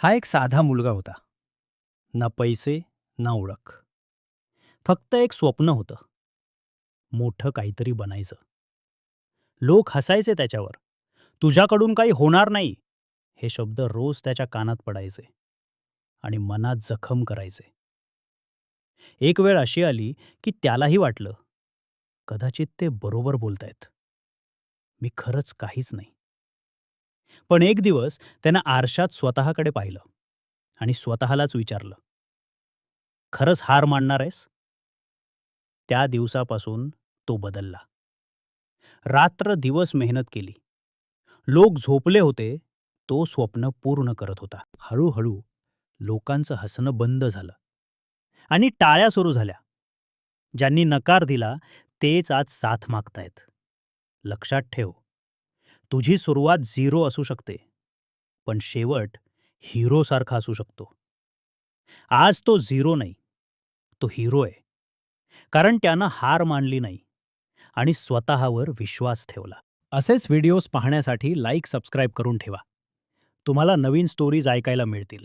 हा एक साधा मुलगा होता. ना पैसे, ना ओळख. फक्त एक स्वप्न होतं. मोठं काहीतरी बनायचं. लोक हसायचे त्याच्यावर. तुझ्याकडून काही होणार नाही, हे शब्द रोज त्याच्या कानात पडायचे आणि मनात जखम करायचे. एक वेळ अशी आली की त्यालाही वाटलं, कदाचित ते बरोबर बोलतायत. मी खरंच काहीच नाही. पण एक दिवस त्यानं आरशात स्वतःकडे पाहिलं आणि स्वतःलाच विचारलं, खरंच हार मानणार आहेस? त्या दिवसापासून तो बदलला. रात्र दिवस मेहनत केली. लोक झोपले होते, तो स्वप्न पूर्ण करत होता. हळूहळू लोकांचं हसणं बंद झालं आणि टाळ्या सुरू झाल्या. ज्यांनी नकार दिला तेच आज साथ मागतायत. लक्षात ठेव, तुझी सुरुवात झिरो असू शकते, पण शेवट हिरोसारखा असू शकतो. आज तो झिरो नाही, तो हिरो आहे. कारण त्यानं हार मानली नाही आणि स्वतःवर विश्वास ठेवला. असेच व्हिडिओज पाहण्यासाठी लाईक सबस्क्राईब करून ठेवा. तुम्हाला नवीन स्टोरीज ऐकायला मिळतील.